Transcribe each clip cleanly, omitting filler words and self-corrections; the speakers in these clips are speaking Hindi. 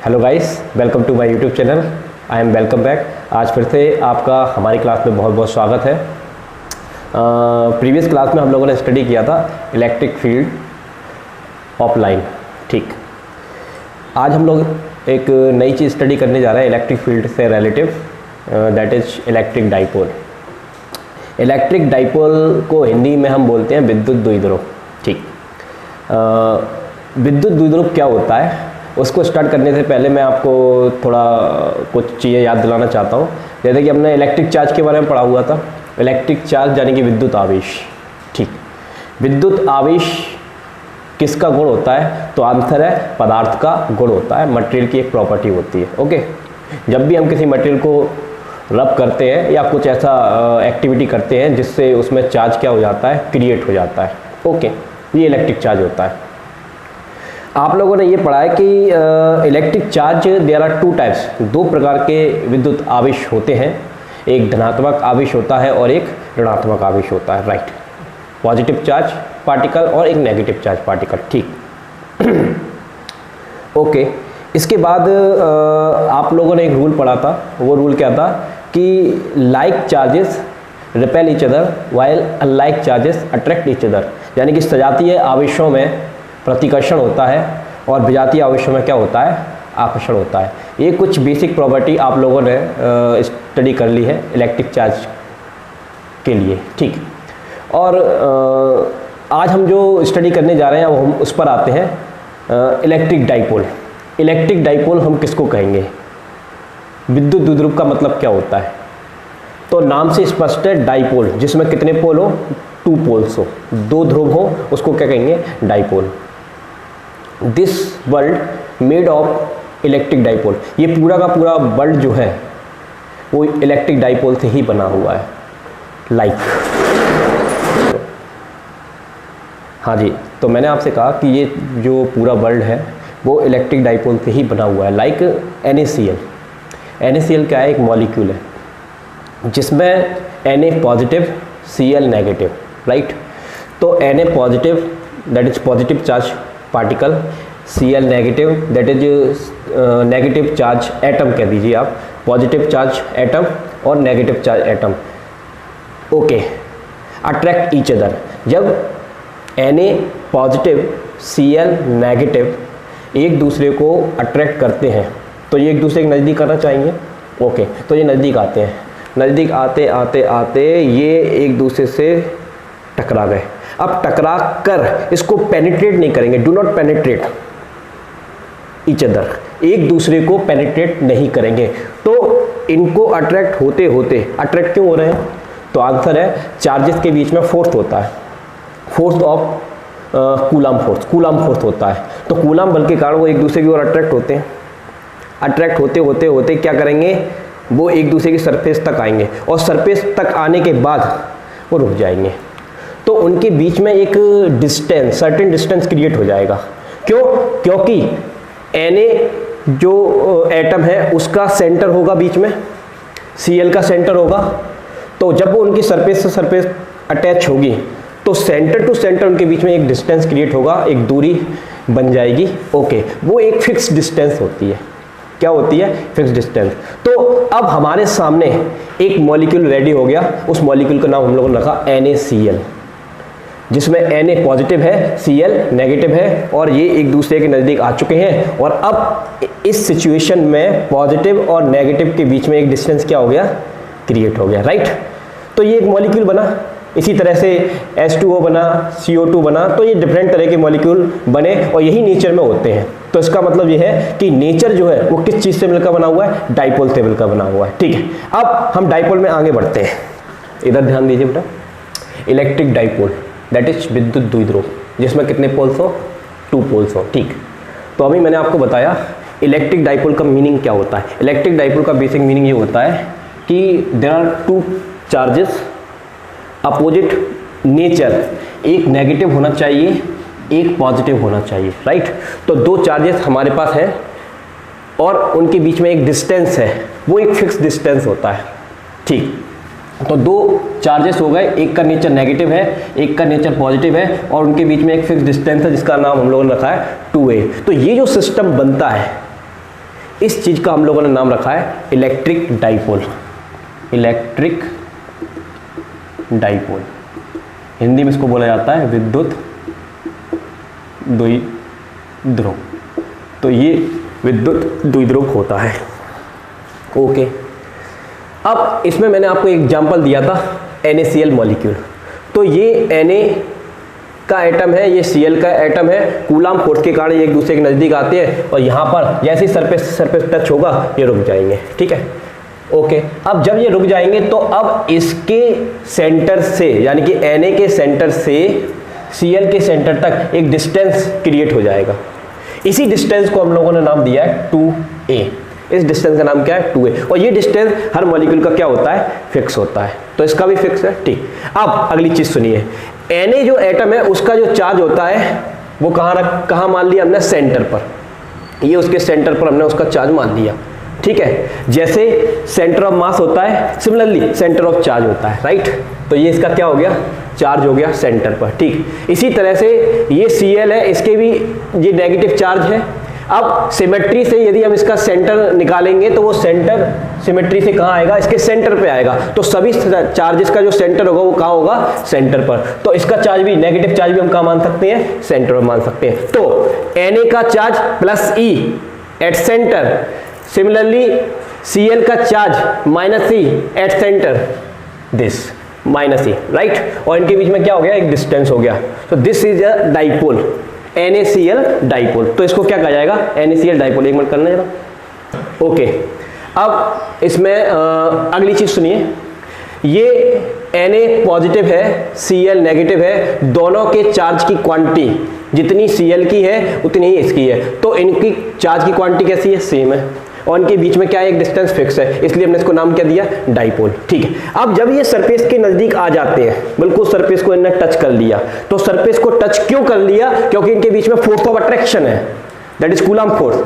Hello guys, welcome to my YouTube channel. I am welcome back. आज फिर से आपका हमारी क्लास में बहुत बहुत स्वागत है। प्रीवियस क्लास में हम लोगों ने स्टडी किया था इलेक्ट्रिक फील्ड ऑफलाइन। ठीक, आज हम लोग एक नई चीज़ स्टडी करने जा रहे हैं इलेक्ट्रिक फील्ड से relative, that is electric dipole. Electric dipole को हिंदी में हम बोलते हैं विद्युत द्विध्रुव। ठीक, विद्युत द्विध्रुव क्या होता है उसको स्टार्ट करने से पहले मैं आपको थोड़ा कुछ चीज़ें याद दिलाना चाहता हूँ। जैसे कि हमने इलेक्ट्रिक चार्ज के बारे में पढ़ा हुआ था। इलेक्ट्रिक चार्ज यानी कि विद्युत आवेश। ठीक, विद्युत आवेश किसका गुण होता है? तो आंसर है पदार्थ का गुण होता है, मटेरियल की एक प्रॉपर्टी होती है। ओके, जब भी हम किसी मटेरियल को रब करते हैं या कुछ ऐसा एक्टिविटी करते हैं जिससे उसमें चार्ज क्या हो जाता है, क्रिएट हो जाता है। ओके, ये इलेक्ट्रिक चार्ज होता है। आप लोगों ने ये पढ़ा है कि electric charge there are two types, दो प्रकार के विद्युत आवेश होते हैं। एक धनात्मक आवेश होता है और एक ऋणात्मक आवेश होता है। राइट, पॉजिटिव चार्ज पार्टिकल और एक नेगेटिव चार्ज पार्टिकल। ठीक ओके, इसके बाद आप लोगों ने एक रूल पढ़ा था। वो रूल क्या था कि like charges repel each other while unlike charges attract each other, यानी कि सजातीय आवेशों में प्रतिकर्षण होता है और विजातीय आवेशों में क्या होता है, आकर्षण होता है। ये कुछ बेसिक प्रॉपर्टी आप लोगों ने स्टडी कर ली है इलेक्ट्रिक चार्ज के लिए। ठीक, और आज हम जो स्टडी करने जा रहे हैं हम उस पर आते हैं। Electric dipole. इलेक्ट्रिक डाइपोल हम किसको कहेंगे? विद्युत द्विध्रुव का मतलब क्या होता है? तो नाम से स्पष्ट है, डाइपोल, जिसमें कितने पोल हो? टू पोल्स हो, दो ध्रुव हो, उसको क्या कहेंगे? Dipole. This world made of electric dipole. ये पूरा का पूरा वर्ल्ड जो है वो इलेक्ट्रिक डाइपोल से ही बना हुआ है। लाइक हाँ जी, तो मैंने आपसे कहा कि ये जो पूरा वर्ल्ड है वो इलेक्ट्रिक डाइपोल से ही बना हुआ है। Like NaCl। NaCl क्या है? एक मॉलिक्यूल है जिसमें Na positive, Cl negative. Right, तो Na positive that is positive charge particle, Cl negative that is negative charge atom कह दीजिए आप, पॉजिटिव चार्ज एटम और negative charge atom. Okay, attract each other. जब Na पॉजिटिव, Cl नेगेटिव एक दूसरे को अट्रैक्ट करते हैं तो ये एक दूसरे के नज़दीक आना चाहेंगे। ओके, तो ये नज़दीक आते हैं। नज़दीक आते आते आते ये एक दूसरे से टकरा गए। अब टकरा कर इसको पेनिट्रेट नहीं करेंगे, do not penetrate each other, एक दूसरे को पेनिट्रेट नहीं करेंगे। तो इनको अट्रैक्ट होते होते, अट्रैक्ट क्यों हो रहे हैं? तो आंसर है चार्जेस के बीच में फोर्स होता है, force of coulomb force, coulomb force होता है। तो कूलम बल के कारण वो एक दूसरे की ओर अट्रैक्ट होते हैं। अट्रैक्ट होते होते होते क्या करेंगे? वो एक दूसरे की सरफेस तक आएंगे और सरफेस तक आने के बाद वो रुक जाएंगे। तो उनके बीच में एक डिस्टेंस, सर्टेन डिस्टेंस क्रिएट हो जाएगा। क्यों? क्योंकि Na जो एटम है उसका सेंटर होगा बीच में, Cl का सेंटर होगा। तो जब वो उनकी सरफेस से सरफेस अटैच होगी तो सेंटर टू सेंटर उनके बीच में एक डिस्टेंस क्रिएट होगा, एक दूरी बन जाएगी। ओके, वो एक फिक्स डिस्टेंस होती है। क्या होती है? Fix distance. तो अब हमारे सामने एक मॉलिक्यूल रेडी हो गया। उस मॉलिक्यूल का नाम हम लोगों ने रखा NaCl, जिसमें Na पॉजिटिव है, Cl नेगेटिव है और ये एक दूसरे के नज़दीक आ चुके हैं। और अब इस सिचुएशन में पॉजिटिव और नेगेटिव के बीच में एक डिस्टेंस क्या हो गया? क्रिएट हो गया। राइट, तो ये एक मॉलिक्यूल बना। इसी तरह से H2O बना, CO2 बना। तो ये डिफरेंट तरह के मॉलिक्यूल बने और यही नेचर में होते हैं। तो इसका मतलब ये है कि नेचर जो है वो किस चीज़ से मिलकर बना हुआ है? डाइपोल से मिलकर बना हुआ है। ठीक है, अब हम डाइपोल में आगे बढ़ते हैं। इधर ध्यान दीजिए बेटा। इलेक्ट्रिक डाइपोल दैट इज विद्युत द्विध्रुव, जिसमें कितने पोल्स हो? टू पोल्स हो। ठीक, तो अभी मैंने आपको बताया इलेक्ट्रिक डाइपोल का मीनिंग क्या होता है। इलेक्ट्रिक डाइपोल का बेसिक मीनिंग ये होता है कि there are two charges opposite nature, एक नेगेटिव होना चाहिए, एक पॉजिटिव होना चाहिए। राइट, तो दो चार्जेस हमारे पास हैं और उनके बीच में एक डिस्टेंस है, वो एक फिक्स डिस्टेंस होता है। ठीक, तो दो चार्जेस हो गए, एक का नेचर नेगेटिव है, एक का नेचर पॉजिटिव है और उनके बीच में एक फिक्स डिस्टेंस है जिसका नाम हम लोगों ने रखा है 2a। तो ये जो सिस्टम बनता है इस चीज का हम लोगों ने नाम रखा है electric dipole. Electric dipole, Hindi में इसको बोला जाता है विद्युत द्विध्रुव। तो ये विद्युत द्विध्रुव होता है। ओके, अब इसमें मैंने आपको एक एग्जांपल दिया था NaCl मॉलिक्यूल। तो ये Na का एटम है, ये Cl का एटम है। कूलाम फोर्स के कारण ये एक दूसरे के नज़दीक आते हैं और यहाँ पर जैसे ही सरफेस टच होगा ये रुक जाएंगे। ठीक है, ओके। अब जब ये रुक जाएंगे तो अब इसके सेंटर से, यानी कि Na के सेंटर से Cl के सेंटर तक एक डिस्टेंस क्रिएट हो जाएगा। इसी डिस्टेंस को हम लोगों ने नाम दिया है 2a। इस डिस्टेंस का नाम क्या है 2a। और ये डिस्टेंस हर मॉलिक्यूल का क्या होता है, फिक्स होता है। तो इसका भी फिक्स है। ठीक, अब अगली चीज सुनिए, Na जो एटम है उसका जो चार्ज होता है वो कहाँ मान लिया हमने, सेंटर पर। ये उसके सेंटर पर हमने उसका चार्ज मान लिया। ठीक है, जैसे सेंटर ऑफ मास होता है, सिमिलरली सेंटर ऑफ चार्ज होता है, राइट। तो ये इसका क्या हो गया, चार्ज हो गया सेंटर पर। ठीक, इसी तरह से ये Cl है, इसके भी ये नेगेटिव चार्ज है। अब सिमेट्री से यदि हम इसका सेंटर निकालेंगे तो वो सेंटर सिमेट्री से कहाँ आएगा, इसके सेंटर पे आएगा। तो सभी चार्जेस का जो सेंटर होगा वो कहाँ होगा, सेंटर पर। तो इसका चार्ज भी, नेगेटिव चार्ज भी हम कहाँ मान सकते हैं, सेंटर पर मान सकते हैं। तो Na का charge plus E at centre, similarly Cl का charge minus E at centre, this minus E, right. और इनके बीच में क्या हो गया, एक डिस्टेंस हो गया। तो this is a dipole, NaCl dipole. तो इसको क्या कहा जाएगा, NaCl डाइपोल। एक मिनट करना जरा। ओके, अब इसमें अगली चीज सुनिए, ये Na पॉजिटिव है, Cl नेगेटिव है। दोनों के चार्ज की क्वांटिटी जितनी Cl की है उतनी ही इसकी है। तो इनकी चार्ज की क्वांटिटी कैसी है, सेम है। और इनके बीच में क्या है, एक डिस्टेंस फिक्स है, इसलिए हमने इसको नाम क्या दिया, डाइपोल। ठीक है, अब जब ये सरफेस के नजदीक आ जाते हैं, बिल्कुल सरफेस को इन्होंने टच कर लिया। तो सरफेस को टच क्यों कर लिया, क्योंकि इनके बीच में फोर्स ऑफ अट्रैक्शन है, दैट इज कूलाम फोर्स।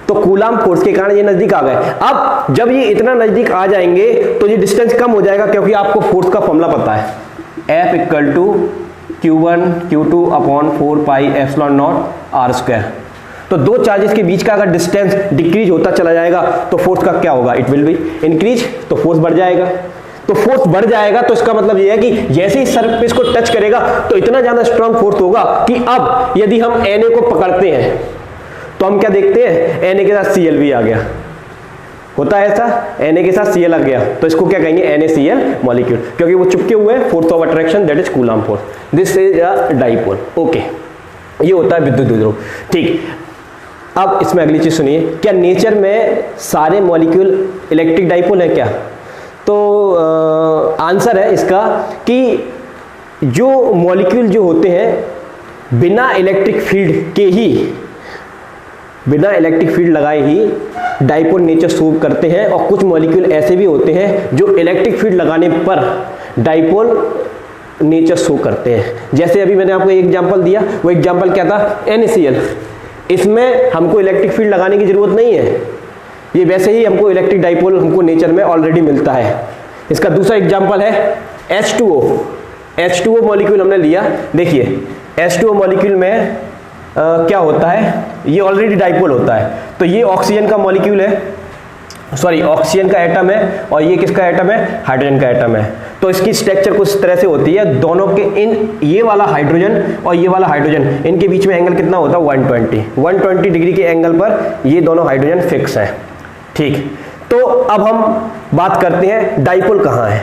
तो कूलाम फोर्स के कारण ये नजदीक आ गए। अब जब ये इतना नजदीक आ जाएंगे तो ये डिस्टेंस कम हो जाएगा, क्योंकि आपको फोर्स का फॉर्मूला पता है, F equal to Q1 Q2 upon 4 pi epsilon naught R square. तो दो चार्जेस के बीच का अगर डिस्टेंस डिक्रीज होता चला जाएगा तो फोर्स का क्या होगा, इट विल बी इंक्रीज। तो फोर्स बढ़ जाएगा। तो फोर्स बढ़ जाएगा तो इसका मतलब ये है कि जैसे ही सरफेस को टच करेगा तो इतना ज्यादा स्ट्रांग फोर्स होगा कि अब यदि हम Na को पकड़ते हैं तो हम क्या देखते हैं, Na के साथ Cl भी आ गया। होता है ऐसा, Na के साथ Cl आ गया तो इसको क्या कहेंगे, NaCl मॉलिक्यूल, क्योंकि वो चिपके हुए हैं, force of attraction that is coulomb force. This is a dipole. Okay, ये होता है विद्युत द्विध्रुव। ठीक, अब इसमें अगली चीज सुनिए, क्या नेचर में सारे मॉलिक्यूल इलेक्ट्रिक डाइपोल है क्या? तो आंसर है इसका कि जो मॉलिक्यूल जो होते हैं बिना इलेक्ट्रिक फील्ड लगाए ही डाइपोल नेचर शो करते हैं, और कुछ मॉलिक्यूल ऐसे भी होते हैं जो इलेक्ट्रिक फील्ड लगाने पर डाइपोल नेचर शो करते हैं। जैसे अभी मैंने आपको एक एग्जांपल दिया, वो एग्जांपल क्या था, NaCl। इसमें हमको इलेक्ट्रिक फील्ड लगाने की जरूरत नहीं है, ये वैसे ही हमको इलेक्ट्रिक डाइपोल हमको नेचर में ऑलरेडी मिलता है। इसका दूसरा एग्जांपल है H2O मॉलिक्यूल हमने लिया। देखिए H2O मॉलिक्यूल में क्या होता है, ये ऑलरेडी डाइपोल होता है। तो ये ऑक्सीजन का मॉलिक्यूल है, सॉरी ऑक्सीजन का एटम है, और ये किसका एटम है, हाइड्रोजन का एटम है। तो इसकी स्ट्रक्चर कुछ तरह से होती है, दोनों के ये वाला हाइड्रोजन और ये वाला हाइड्रोजन, इनके बीच में एंगल कितना होता है, 120 डिग्री के एंगल पर ये दोनों हाइड्रोजन फिक्स है। ठीक, तो अब हम बात करते हैं डाइपोल कहाँ है।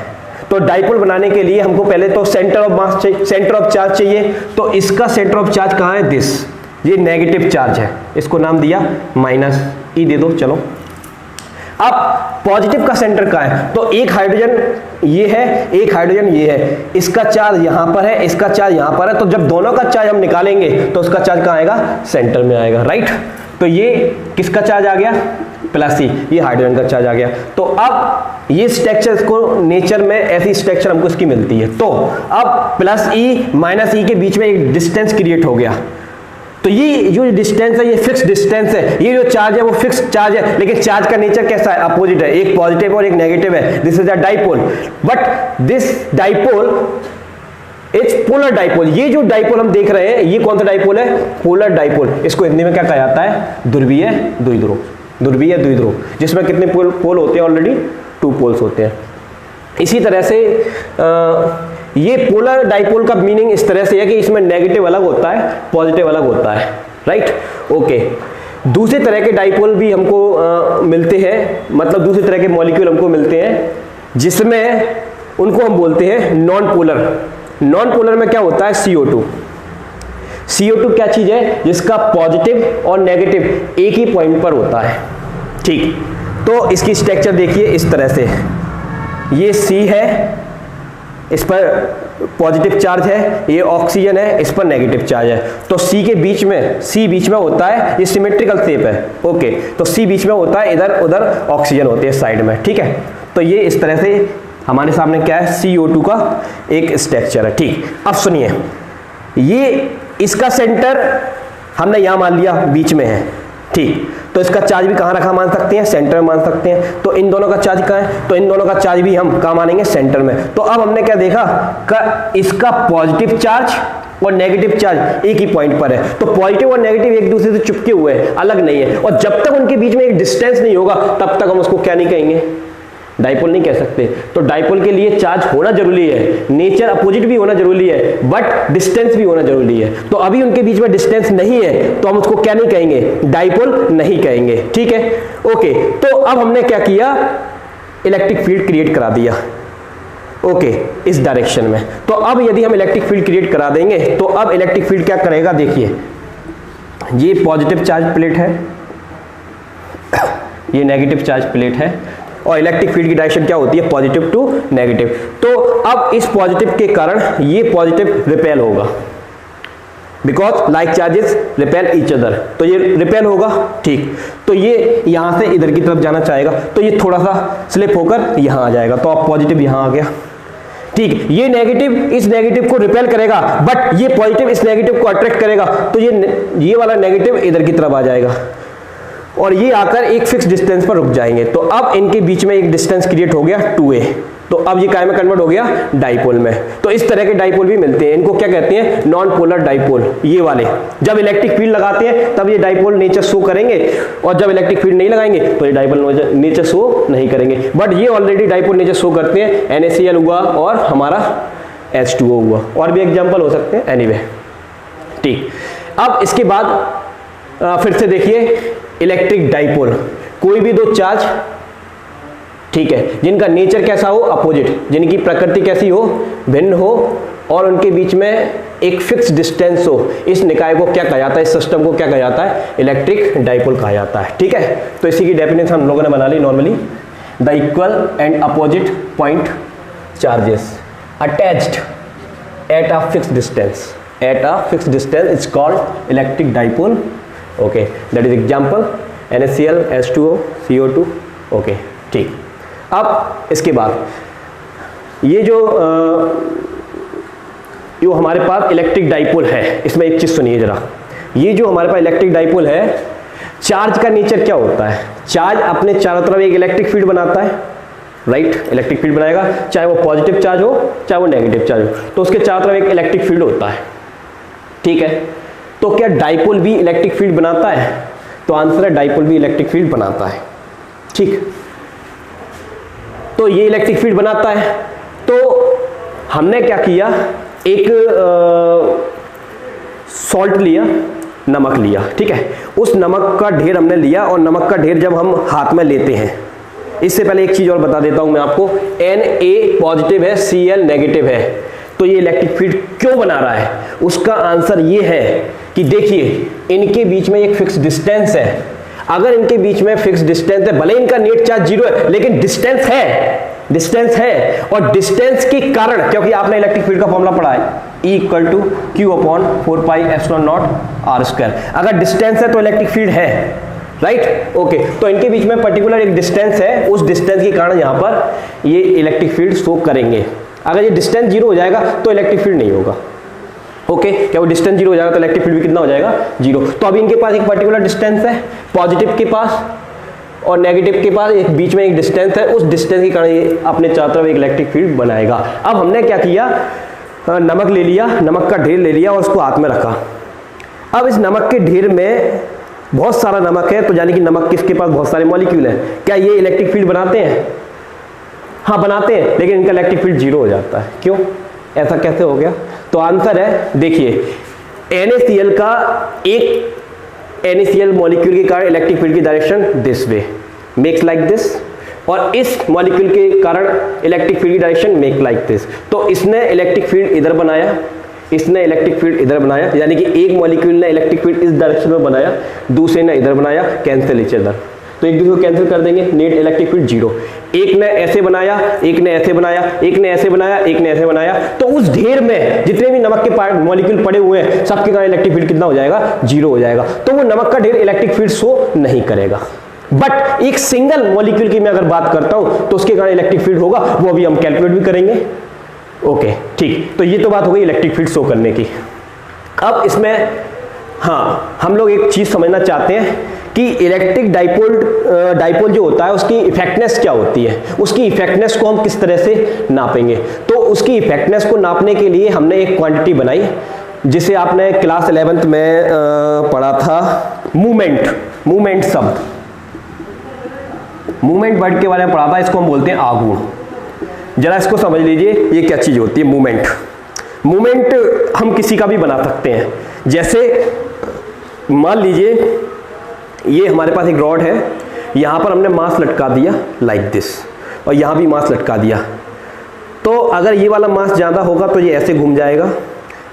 तो डाइपोल बनाने के लिए हमको पहले तो सेंटर ऑफ मास चाहिए, सेंटर ऑफ चार्ज चाहिए। तो इसका सेंटर ऑफ चार्ज कहाँ है, दिस, ये नेगेटिव चार्ज है, इसको नाम दिया -E दे दो। चलो, अब पॉजिटिव का सेंटर कहाँ है, तो एक हाइड्रोजन ये है, एक हाइड्रोजन ये है, इसका चार्ज यहाँ पर है, इसका चार्ज यहाँ पर है। तो जब दोनों का चार्ज हम निकालेंगे तो उसका चार्ज कहाँ आएगा, सेंटर में आएगा, राइट। तो ये किसका चार्ज आ गया, +E, ये हाइड्रोजन का चार्ज आ गया। तो अब ये स्ट्रक्चर को नेचर में ऐसी स्ट्रक्चर हमको इसकी मिलती है। तो अब +E -E के बीच में एक डिस्टेंस क्रिएट हो गया। तो ये जो डिस्टेंस है ये फिक्स डिस्टेंस है, ये जो चार्ज है वो फिक्स चार्ज है, लेकिन चार्ज का नेचर कैसा है, अपोजिट है, एक पॉजिटिव और एक नेगेटिव है। This is a dipole, but this dipole it's polar dipole. ये जो डाइपोल हम देख रहे हैं ये कौन सा डाइपोल है, पोलर डाइपोल। इसको हिंदी में क्या कहा जाता है, ध्रुवीय द्विध्रुव। ध्रुवीय द्विध्रुव, जिसमें कितने पोल होते हैं? ऑलरेडी 2 पोल्स होते हैं। इसी तरह से ये पोलर डाइपोल का मीनिंग इस तरह से है कि इसमें नेगेटिव अलग होता है, पॉजिटिव अलग होता है, राइट। ओके, दूसरे तरह के डाइपोल भी हमको मिलते हैं, मतलब दूसरे तरह के मॉलिक्यूल हमको मिलते हैं जिसमें उनको हम बोलते हैं नॉन पोलर। नॉन पोलर में क्या होता है? CO2। CO2 क्या चीज है? जिसका पॉजिटिव और नेगेटिव एक ही पॉइंट पर होता है, ठीक। तो इसकी स्ट्रक्चर देखिए इस तरह से, ये C है, इस पर पॉजिटिव चार्ज है, ये ऑक्सीजन है, इस पर नेगेटिव चार्ज है। तो C के बीच में, C बीच में होता है, ये सिमेट्रिकल शेप है, ओके। तो C बीच में होता है, इधर उधर ऑक्सीजन होती है साइड में, ठीक है। तो ये इस तरह से हमारे सामने क्या है? CO2 का एक स्ट्रक्चर है, ठीक। अब सुनिए, ये इसका सेंटर हमने यहां मान लिया बीच में है, ठीक। तो इसका चार्ज भी कहां रखा मान सकते हैं? सेंटर में मान सकते हैं। तो इन दोनों का चार्ज कहां है? तो इन दोनों का चार्ज भी हम कहां मानेंगे? सेंटर में। तो अब हमने क्या देखा कि इसका पॉजिटिव चार्ज और नेगेटिव चार्ज एक ही पॉइंट पर है। तो पॉजिटिव और नेगेटिव एक दूसरे से चिपके हुए हैं, अलग नहीं है। और जब तक उनके बीच में एक डिस्टेंस नहीं होगा तब तक हम उसको क्या नहीं कहेंगे? डाइपोल नहीं कह सकते। तो डाइपोल के लिए चार्ज होना जरूरी है, नेचर अपोजिट भी होना जरूरी है, बट डिस्टेंस भी होना जरूरी है। तो अभी उनके बीच में डिस्टेंस नहीं है, तो हम उसको क्या नहीं कहेंगे? डाइपोल नहीं कहेंगे, ठीक है। ओके, तो अब हमने क्या किया? इलेक्ट्रिक फील्ड क्रिएट करा दिया, ओके, इस डायरेक्शन में। तो अब यदि हम इलेक्ट्रिक फील्ड क्रिएट करा देंगे तो अब इलेक्ट्रिक फील्ड क्या करेगा? देखिए, ये पॉजिटिव चार्ज प्लेट है, ये नेगेटिव चार्ज प्लेट है, और इलेक्ट्रिक फील्ड की डायरेक्शन क्या होती है? Positive to negative. तो अब इस पॉजिटिव के कारण ये पॉजिटिव रिपेल होगा, because like charges repel each other. तो ये रिपेल होगा, ठीक। तो ये यहां से इधर की तरफ जाना चाहेगा, तो ये थोड़ा सा स्लिप होकर यहां आ जाएगा। तो अब पॉजिटिव यहां आ गया, ठीक। ये नेगेटिव इस नेगेटिव को रिपेल करेगा, बट ये पॉजिटिव इस नेगेटिव को अट्रैक्ट करेगा। तो ये वाला नेगेटिव इधर की तरफ आ जाएगा और ये आकर एक फिक्स डिस्टेंस पर रुक जाएंगे। तो अब इनके बीच में एक डिस्टेंस क्रिएट हो गया 2a। तो अब ये काय में कन्वर्ट हो गया? डाइपोल में। तो इस तरह के डाइपोल भी मिलते हैं, इनको क्या कहते हैं? Non polar dipole. ये वाले जब इलेक्ट्रिक फील्ड लगाते हैं तब ये डाइपोल नेचर शो करेंगे, और जब इलेक्ट्रिक फील्ड नहीं लगाएंगे तो ये डाइपोल नेचर शो नहीं करेंगे। बट ये ऑलरेडी डाइपोल नेचर शो करते हैं। NaCl हुआ और हमारा H2O हुआ, और भी एग्जाम्पल हो सकते हैं, एनीवे, ठीक। अब इसके बाद फिर से देखिए, इलेक्ट्रिक डाइपोल, कोई भी दो चार्ज, ठीक है, जिनका नेचर कैसा हो? अपोजिट, जिनकी प्रकृति कैसी हो? भिन्न हो, और उनके बीच में एक फिक्स डिस्टेंस हो। इस निकाय को क्या कहा जाता है? इस सिस्टम को क्या कहा जाता है? इलेक्ट्रिक डाइपोल कहा जाता है, ठीक है। तो इसी की डेफिनेशन हम लोगों ने बना ली normally, the equal and opposite point charges attached at a fix distance, at a fix distance is called electric dipole, okay. That is example NaCl, H2O, CO2, okay, ठीक। अब इसके बाद ये जो हमारे पास इलेक्ट्रिक डाइपोल है, इसमें एक चीज सुनिए जरा। ये जो हमारे पास इलेक्ट्रिक डाइपोल है, चार्ज का नेचर क्या होता है? चार्ज अपने चारों तरफ एक इलेक्ट्रिक फील्ड बनाता है, राइट। इलेक्ट्रिक फील्ड बनाएगा, चाहे वो पॉजिटिव चार्ज हो चाहे वो नेगेटिव चार्ज हो, तो उसके चारों तरफ एक इलेक्ट्रिक फील्ड होता है, ठीक है। तो क्या डाइपोल भी इलेक्ट्रिक फील्ड बनाता है? तो आंसर है डाइपोल भी इलेक्ट्रिक फील्ड बनाता है, ठीक। तो ये इलेक्ट्रिक फील्ड बनाता है। तो हमने क्या किया? एक सॉल्ट लिया, नमक लिया, ठीक है। उस नमक का ढेर हमने लिया, और नमक का ढेर जब हम हाथ में लेते हैं, इससे पहले एक चीज और बता देता हूं मैं आपको, Na पॉजिटिव है, Cl नेगेटिव है। तो ये इलेक्ट्रिक फील्ड क्यों बना रहा है? उसका आंसर ये है कि देखिए, इनके बीच में एक फिक्स डिस्टेंस है। अगर इनके बीच में फिक्स डिस्टेंस है, भले इनका नेट चार्ज 0 है, लेकिन डिस्टेंस है, और डिस्टेंस के कारण, क्योंकि आपने इलेक्ट्रिक फील्ड का फॉर्मूला पढ़ा है, E = Q/4πε0r²। अगर डिस्टेंस है तो इलेक्ट्रिक फील्ड है, राइट, ओके। तो इनके बीच में पर्टिकुलर एक डिस्टेंस है, उस डिस्टेंस के कारण यहां पर ये इलेक्ट्रिक फील्ड शो करेंगे। अगर ये डिस्टेंस 0 हो जाएगा तो इलेक्ट्रिक फील्ड नहीं होगा, ओके। क्या वो डिस्टेंस 0 हो जाएगा तो इलेक्ट्रिक फील्ड भी कितना हो जाएगा? 0। तो अभी इनके पास एक पर्टिकुलर डिस्टेंस है, पॉजिटिव के पास और नेगेटिव के पास एक बीच में एक डिस्टेंस है, उस डिस्टेंस के कारण ये अपने चारों तरफ एक इलेक्ट्रिक फील्ड बनाएगा। अब हमने क्या किया? नमक ले लिया, नमक का ढेर ले लिया और उसको हाथ में रखा। अब इस नमक के ढेर में बहुत सारा नमक है, तो यानी कि नमक किसके पास बहुत सारे मॉलिक्यूल हैं, क्या ये इलेक्ट्रिक फील्ड बनाते हैं? हाँ बनाते हैं, लेकिन इनका इलेक्ट्रिक फील्ड जीरो हो जाता है। क्यों, ऐसा कैसे हो गया? तो आंसर है, देखिए NaCl का एक NaCl मॉलिक्यूल के कारण इलेक्ट्रिक फील्ड की direction this way makes like this, और इस मॉलिक्यूल के कारण इलेक्ट्रिक फील्ड की डायरेक्शन मेक लाइक दिस। तो इसने इलेक्ट्रिक फील्ड इधर बनाया, इसने इलेक्ट्रिक फील्ड इधर बनाया, यानी कि एक मॉलिक्यूल ने इलेक्ट्रिक फील्ड इस डायरेक्शन में बनाया, दूसरे ने इधर बनाया, कैंसिल इच अदर, तो एक दूसरे को कैंसिल कर देंगे, नेट इलेक्ट्रिक फील्ड जीरो। एक ने ऐसे बनाया, एक ने ऐसे बनाया, एक ने ऐसे बनाया, एक ने ऐसे बनाया, तो उस ढेर में जितने भी नमक के मॉलिक्यूल पड़े हुए हैं सबके कारण इलेक्ट्रिक फील्ड कितना हो जाएगा? जीरो हो जाएगा। तो वो नमक का ढेर इलेक्ट्रिक फील्ड शो नहीं करेगा। बट एक सिंगल मॉलिक्यूल की मैं अगर बात करता हूं तो उसके कारण इलेक्ट्रिक फील्ड होगा, वो अभी हम कैलकुलेट भी करेंगे। ओके ठीक, तो ये तो बात हो गई इलेक्ट्रिक फील्ड शो करने की। अब इसमें हाँ हम लोग एक चीज समझना चाहते हैं कि इलेक्ट्रिक डाइपोल जो होता है उसकी इफेक्टनेस क्या होती है, उसकी इफेक्टनेस को हम किस तरह से नापेंगे। तो उसकी इफेक्टनेस को नापने के लिए हमने एक क्वांटिटी बनाई, जिसे आपने क्लास 11th में पढ़ा था, मूवमेंट शब्द, मूवमेंट वर्ड के बारे में पढ़ा था, इसको हम बोलते हैं आघूर्ण। जरा इसको समझ लीजिए ये क्या चीज होती है मूवमेंट हम किसी का भी बना सकते हैं। जैसे मान लीजिए ये हमारे पास एक रॉड है, यहां पर हमने मास लटका दिया लाइक दिस, और यहां भी मास लटका दिया, तो अगर ये वाला मास ज्यादा होगा तो ये ऐसे घूम जाएगा,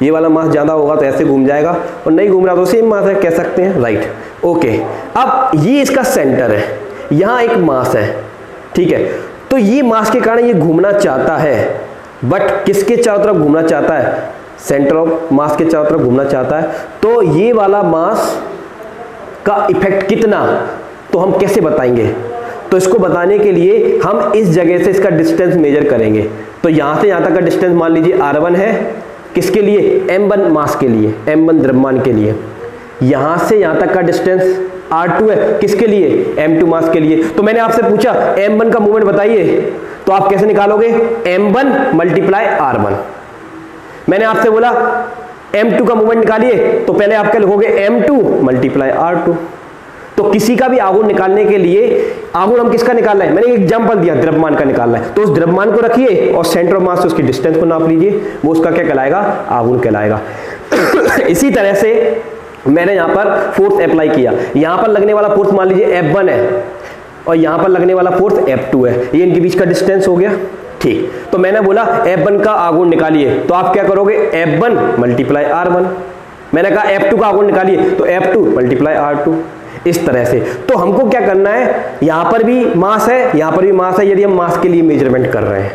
ये वाला मास ज्यादा होगा तो ऐसे घूम जाएगा, और नहीं घूम रहा तो सेम मास है, कह सकते हैं, राइट। ओके, अब ये इसका सेंटर है, यहां एक मास है, ठीक है, तो ये मास के कारण ये घूमना चाहता है, बट किसके चारों तरफ घूमना चाहता है? सेंटर ऑफ मास के चारों तरफ घूमना चाहता है। तो ये वाला मास का इफेक्ट कितना, तो हम कैसे बताएंगे? तो इसको बताने के लिए हम इस जगह से इसका डिस्टेंस मेजर करेंगे। तो यहां से यहां तक का डिस्टेंस मान लीजिए r1 है, किसके लिए? m1 मास के लिए, m1 द्रव्यमान के लिए। यहां से यहां तक का डिस्टेंस r2 है, किसके लिए? m2 मास के लिए। तो मैंने आपसे पूछा m1 का मूवमेंट बताइए, तो आप कैसे निकालोगे? m1 multiply r1। मैंने आपसे बोला m2 का मूवमेंट निकालिए, तो पहले आप क्या लिखोगे? m2 multiply r2। तो किसी का भी आघूर्ण निकालने के लिए, आघूर्ण हम किसका निकालना है? मैंने एक एग्जांपल दिया, द्रव्यमान का निकालना है, तो उस द्रव्यमान को रखिए और सेंटर ऑफ मास से उसकी डिस्टेंस को नाप लीजिए, वो उसका क्या कहलाएगा? आघूर्ण कहलाएगा। इसी तरह से मैंने यहां पर फोर्स अप्लाई किया, यहां पर लगने वाला फोर्स मान लीजिए F1 है, और यहां पर लगने वाला फोर्स F2 है, ये इनके बीच का डिस्टेंस हो गया, ठीक। तो मैंने बोला F1 का आघूर्ण निकालिए, तो आप क्या करोगे? F1 multiply R1। मैंने कहा F2 का आघूर्ण निकालिए, तो F2 मल्टीप्लाई R2। इस तरह से। तो हमको क्या करना है, यहां पर भी मास है, यहां पर भी मास है, यदि हम मास के लिए मेजरमेंट कर रहे हैं।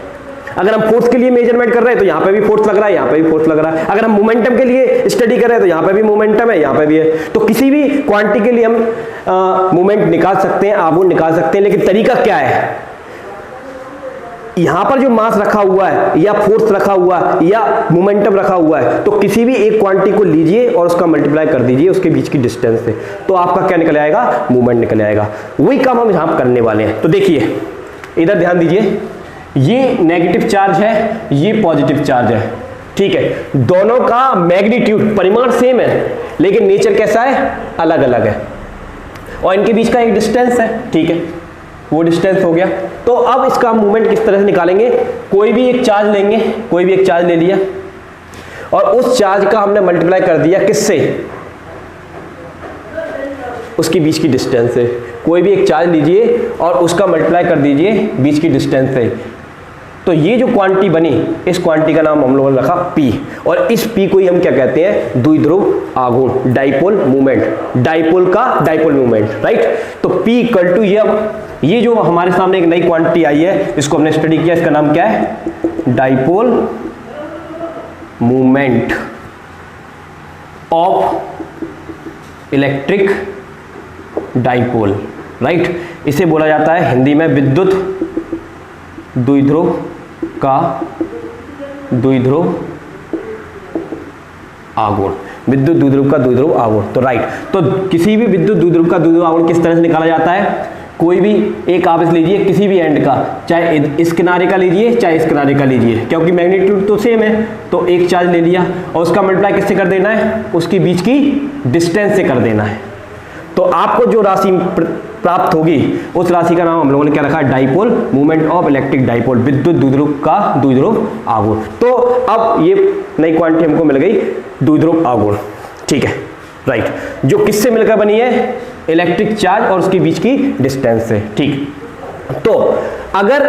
अगर हम फोर्स के लिए मेजरमेंट कर रहे हैं तो यहां पे भी फोर्स लग रहा है, यहां पे भी फोर्स लग रहा है। अगर हम मोमेंटम के लिए स्टडी कर रहे हैं तो यहां पे भी मोमेंटम है, यहां पे भी है। तो किसी भी क्वांटिटी के लिए हम मोमेंट निकाल सकते हैं, आघूर्ण निकाल सकते हैं, लेकिन तरीका क्या है? यहां पर जो मास रखा हुआ है, या फोर्स रखा हुआ है, या मोमेंटम रखा हुआ है, तो किसी भी एक क्वांटिटी को लीजिए और उसका मल्टीप्लाई कर दीजिए उसके बीच की डिस्टेंस से, तो आपका क्या निकल आएगा? मूवमेंट निकल आएगा। वही काम हम यहां करने वाले हैं। तो देखिए इधर ध्यान दीजिए, ये नेगेटिव चार्ज है, ये पॉजिटिव चार्ज है, ठीक है। दोनों का मैग्नीट्यूड, परिमाण सेम है, लेकिन नेचर कैसा है? अलग अलग है, और इनके बीच का एक डिस्टेंस है, ठीक है, वो डिस्टेंस हो गया। तो अब इसका मूवमेंट किस तरह से निकालेंगे? कोई भी एक चार्ज लेंगे, कोई भी एक चार्ज ले लिया, और उस चार्ज का हमने मल्टीप्लाई कर दिया किससे? उसके बीच की डिस्टेंस से। कोई भी एक चार्ज लीजिए और उसका मल्टीप्लाई कर दीजिए बीच की डिस्टेंस से, तो ये जो क्वांटिटी बनी, इस क्वांटिटी का नाम हम लोगों ने रखा P, और इस P को ही हम क्या कहते हैं? द्विध्रुव आघूर्ण, डाइपोल मूवमेंट, डाइपोल का डाइपोल मूवमेंट, राइट। तो P इक्वल टू ये जो हमारे सामने एक नई क्वांटिटी आई है, इसको हमने स्टडी किया, इसका नाम क्या है? Dipole movement of electric dipole, right. इसे बोला जाता है हिंदी में विद्युत द्विध्रुव का द्विध्रुव आघूर्ण, विद्युत द्विध्रुव का द्विध्रुव आघूर्ण। तो राइट, तो किसी भी विद्युत द्विध्रुव का द्विध्रुव आघूर्ण किस तरह से निकाला जाता है? कोई भी एक आप इस लीजिए, किसी भी एंड का, चाहे इस किनारे का लीजिए चाहे इस किनारे का लीजिए, क्योंकि मैग्नीट्यूड तो सेम है, तो एक चार्ज ले लिया और उसका मल्टीप्लाई किससे कर देना है? उसके बीच की डिस्टेंस से कर देना है। तो आपको जो राशि प्राप्त होगी उस राशि का नाम हम लोगों ने क्या रखा है, dipole moment of electric dipole, विद्युत द्विध्रुव का द्विध्रुव आघूर्ण। तो अब ये नई क्वांटिटी हमको मिल गई, द्विध्रुव आघूर्ण, ठीक है, राइट, जो किससे मिलकर बनी है, इलेक्ट्रिक चार्ज और उसके बीच की डिस्टेंस से, ठीक। तो अगर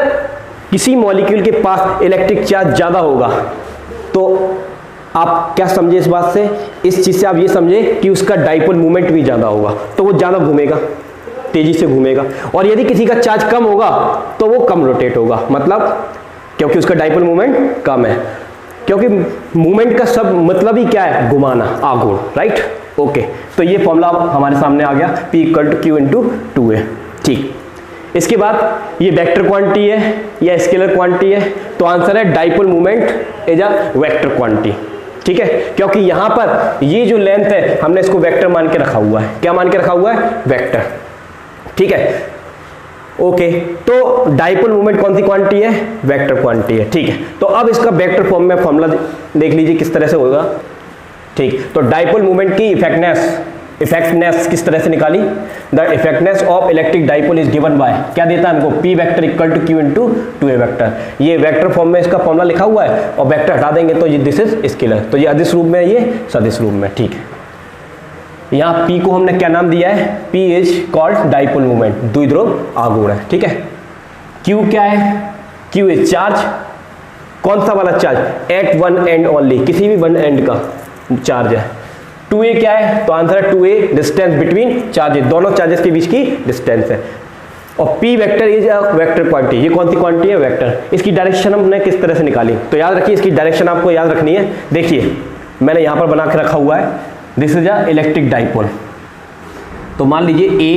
किसी मॉलिक्यूल के पास इलेक्ट्रिक चार्ज ज्यादा होगा तो आप क्या समझे इस बात से, इस चीज से आप ये समझे कि उसका डाइपोल मूवमेंट भी ज्यादा होगा, तो वो ज्यादा घूमेगा, तेजी से घूमेगा। और यदि किसी का चार्ज कम होगा तो वो कम रोटेट होगा, मतलब क्योंकि उसका डाइपोल मूवमेंट कम है, क्योंकि मूवमेंट का सब मतलब ही क्या है, घुमाना, आघूर्ण, राइट, ओके। तो ये फॉर्मूला हमारे सामने आ गया, P = Q × 2A, ठीक। इसके बाद ये वेक्टर क्वांटिटी है या स्केलर क्वांटिटी है, तो आंसर है dipole movement is a vector quantity, ठीक है, क्योंकि यहां पर ये जो लेंथ है हमने इसको वेक्टर मान के रखा हुआ है, क्या मान के रखा हुआ है, वेक्टर, ठीक है, ओके। तो डाइपोल मूवमेंट कौन सी क्वांटिटी है, वेक्टर क्वांटिटी है, ठीक है। तो अब इसका वेक्टर फॉर्म में फॉर्मूला देख लीजिए किस तरह से होगा, ठीक। तो डाइपोल मूवमेंट की इफेक्टनेस किस तरह से निकाली, the effectness of electric dipole is given by, क्या देता है हमको, P vector = Q × 2A vector. ये वेक्टर फॉर्म में इसका फॉर्मूला लिखा हुआ है और वेक्टर हटा देंगे तो ये दिस इज स्केलर, तो ये अदिश रूप में है, ये सदिश रूप में, ठीक है। यहाँ P को हमने क्या नाम दिया है, P is called dipole movement, द्विध्रुव आघूर्ण है, ठीक है। Q क्या है, Q इज चार्ज, कौन सा वाला charge, at one end only, किसी भी वन एंड का चार्ज है। 2A क्या है, तो आंसर है 2A डिस्टेंस बिटवीन चार्जेस, दोनों चार्जेस के बीच की डिस्टेंस है। और P vector is a vector quantity, ये कौन सी क्वांटिटी है, वेक्टर। इसकी डायरेक्शन हमने किस तरह से निकाली, तो याद रखिए इसकी डायरेक्शन आपको याद रखनी है। देखिए मैंने यहां पर बना के रखा हुआ है, this is a electric dipole, तो मान लीजिए A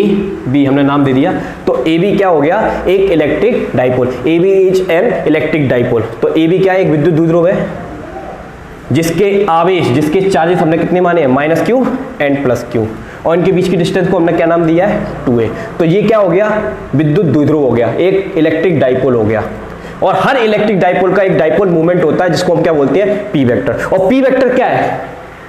B हमने नाम दे दिया, तो AB क्या हो गया, एक electric dipole, AB is an electric dipole. तो AB क्या है, एक विद्युत द्विध्रुव है जिसके आवेश, जिसके चार्जेस हमने कितने माने हैं, -Q and +Q, और इनके बीच की डिस्टेंस को हमने क्या नाम दिया है, 2A। तो ये क्या हो गया, विद्युत द्विध्रुव हो गया, एक इलेक्ट्रिक डाइपोल हो गया। और हर इलेक्ट्रिक डाइपोल का एक डाइपोल मूवमेंट होता है जिसको हम क्या बोलते हैं, P वेक्टर। और P वेक्टर क्या है,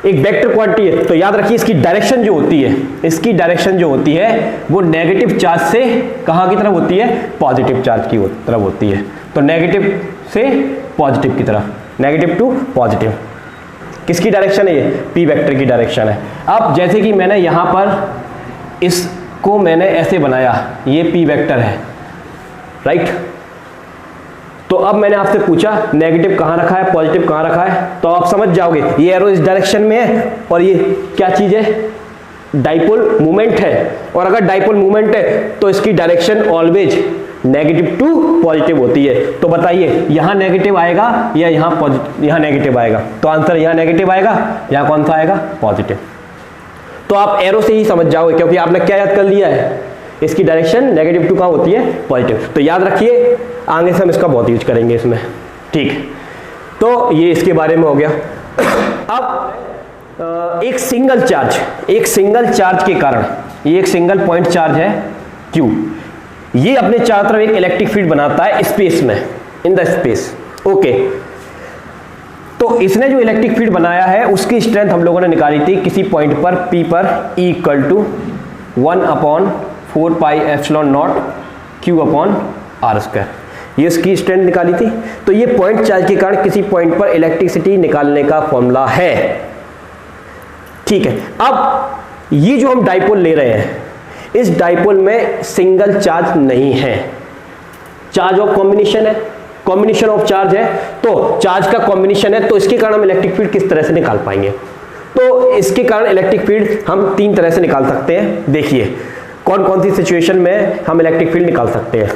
एक वेक्टर क्वांटिटी है, तो याद रखिए इसकी डायरेक्शन जो होती है, इसकी डायरेक्शन जो होती है वो नेगेटिव चार्ज से कहाँ की तरफ होती है, पॉजिटिव चार्ज की तरफ होती है। तो नेगेटिव से पॉजिटिव की तरफ, नेगेटिव टू पॉजिटिव, किसकी डायरेक्शन है, ये P वेक्टर की डायरेक्शन है। अब जैसे कि मैंने यहाँ पर इसको मैंने ऐसे बनाया, ये P वेक्टर है, राइट। तो अब मैंने आपसे पूछा नेगेटिव कहाँ रखा है, पॉजिटिव कहाँ रखा है, तो आप समझ जाओगे ये एरो इस डायरेक्शन में है और ये क्या चीज है, डाइपोल मूवमेंट है। और अगर डाइपोल मूवमेंट है तो इसकी direction always negative to positive होती है। तो बताइए यहाँ नेगेटिव आएगा या यहाँ पॉजिटिव, यहाँ नेगेटिव आएगा, तो आंसर यहाँ नेगेटिव आएगा, यहाँ कौन सा आएगा, पॉजिटिव। तो आप एरो से ही समझ जाओगे, क्योंकि आपने क्या याद कर लिया है, इसकी डायरेक्शन नेगेटिव टू कहाँ होती है, पॉजिटिव। तो याद रखिए आगे से हम इसका बहुत यूज करेंगे इसमें, ठीक। तो ये इसके बारे में हो गया। अब एक सिंगल चार्ज के कारण, ये एक सिंगल पॉइंट चार्ज है Q, ये अपने चारों तरफ एक इलेक्ट्रिक फील्ड बनाता है स्पेस में, इन द स्पेस, ओके। तो इसने जो इलेक्ट्रिक फील्ड बनाया है उसकी स्ट्रेंथ हम लोगों ने निकाली थी किसी पॉइंट पर P पर, E = 1/4πε0 Q/r², ये इसकी स्ट्रेंथ निकाली थी। तो ये पॉइंट चार्ज के कारण किसी पॉइंट पर इलेक्ट्रिसिटी निकालने का फॉर्मूला है, ठीक है। अब ये जो हम डाइपोल ले रहे हैं, इस डाइपोल में सिंगल चार्ज नहीं है, चार्ज ऑफ कॉम्बिनेशन है, कॉम्बिनेशन ऑफ चार्ज है। तो चार्ज का कॉम्बिनेशन है, तो इसके कारण हम इलेक्ट्रिक फील्ड किस तरह से निकाल पाएंगे, तो इसके कारण इलेक्ट्रिक फील्ड हम तीन तरह से निकाल सकते हैं। देखिए कौन कौन सी सिचुएशन में हम इलेक्ट्रिक फील्ड निकाल सकते हैं,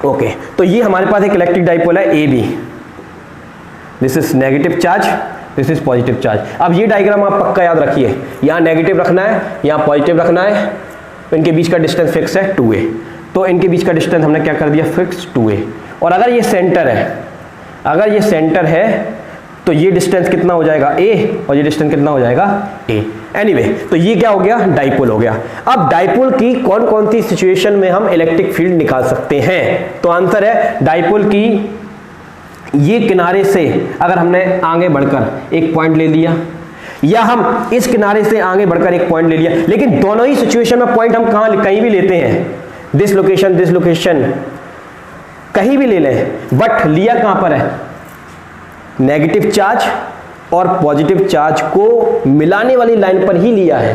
ओके। तो ये हमारे पास एक इलेक्ट्रिक डाइपोल है AB, this is negative charge, this is positive charge. अब ये डायग्राम आप पक्का याद रखिए, यहाँ नेगेटिव रखना है, यहाँ पॉजिटिव रखना है, इनके बीच का डिस्टेंस फिक्स है 2A, तो इनके बीच का डिस्टेंस हमने क्या कर दिया, फिक्स 2A। और अगर ये सेंटर है, अगर ये सेंटर है तो ये डिस्टेंस कितना हो जाएगा, A, और ये डिस्टेंस कितना हो जाएगा, A। एनीवे, तो ये क्या हो गया, डाइपोल हो गया। अब डाइपोल की कौन कौन सी सिचुएशन में हम इलेक्ट्रिक फील्ड निकाल सकते हैं, तो आंसर है डाइपोल की ये किनारे से अगर हमने आगे बढ़कर एक पॉइंट ले लिया, या हम इस किनारे से आगे बढ़कर एक पॉइंट ले लिया। लेकिन दोनों ही सिचुएशन में पॉइंट हम कहीं भी लेते हैं, दिस लोकेशन कहीं भी ले लें, बट लिया कहां पर है, नेगेटिव चार्ज और पॉजिटिव चार्ज को मिलाने वाली लाइन पर ही लिया है।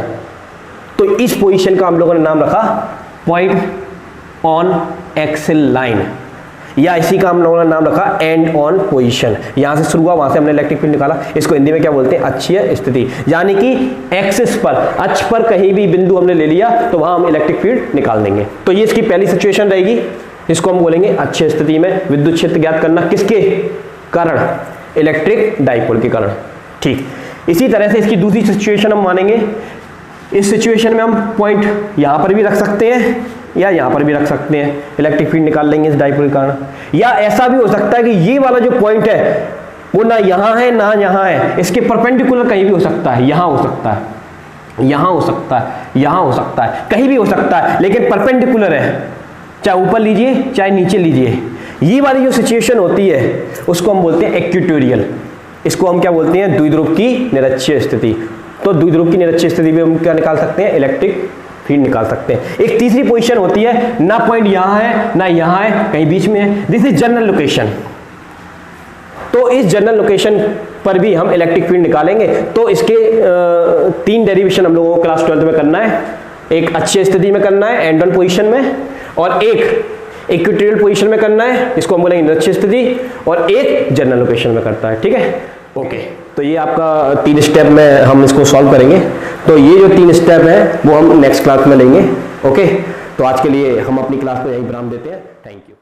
तो इस पोजीशन का हम लोगों ने नाम रखा पॉइंट ऑन एक्सिल लाइन, या इसी का हम लोगों ने नाम रखा एंड ऑन पोजीशन। यहां से शुरू हुआ, वहां से हमने इलेक्ट्रिक फील्ड निकाला। इसको हिंदी में क्या बोलते हैं, अक्षीय स्थिति, यानी कि एक्सिस पर, अक्ष पर कहीं भी बिंदु हमने ले लिया तो वहां हम इलेक्ट्रिक फील्ड निकाल देंगे। तो ये इसकी पहली सिचुएशन रहेगी, इसको हम बोलेंगे अक्षीय स्थिति में विद्युत क्षेत्र ज्ञात करना, किसके कारण, इलेक्ट्रिक डाइपोल के कारण। ठीक, इसी तरह से इसकी दूसरी सिचुएशन हम मानेंगे। इस सिचुएशन में हम पॉइंट यहां पर भी रख सकते हैं या यहां पर भी रख सकते हैं, इलेक्ट्रिक फील्ड निकाल लेंगे इस डाइपोल के कारण। या ऐसा भी हो सकता है कि ये वाला जो पॉइंट है वो ना यहां है ना यहां है, इसके परपेंडिकुलर कहीं भी हो सकता है, यहां हो सकता है, यहां हो सकता है, यहां हो सकता है, कहीं भी हो सकता है, लेकिन परपेंडिकुलर है, चाहे ऊपर लीजिए चाहे नीचे लीजिए। ये वाली जो सिचुएशन होती है उसको हम बोलते हैं इक्वेटोरियल, इसको हम क्या बोलते हैं, द्विध्रुव की निरक्षीय स्थिति। तो द्विध्रुव की निरक्षीय स्थिति में हम क्या निकाल सकते हैं, इलेक्ट्रिक फील्ड निकाल सकते हैं। एक तीसरी पोजीशन होती है, ना पॉइंट यहां है ना यहां है, कहीं बीच में है, दिस इज जनरल लोकेशन। तो इस जनरल लोकेशन पर भी हम इलेक्ट्रिक फील्ड निकालेंगे। तो इसके 3 डेरिवेशन हम लोगों को क्लास 12 में करना है, एक अक्षीय स्थिति में करना है एंड ऑन पोजीशन में, और एक इक्वेटोरियल पोजीशन में करना है, इसको हम बोलेंगे निरक्षीय स्थिति, और एक जनरल लोकेशन में करता है। ठीक है, ओके। तो ये आपका 3 स्टेप में हम इसको सॉल्व करेंगे। तो ये जो 3 स्टेप है वो हम नेक्स्ट क्लास में लेंगे। ओके, तो आज के लिए हम अपनी क्लास को यहीं विराम देते हैं। Thank you.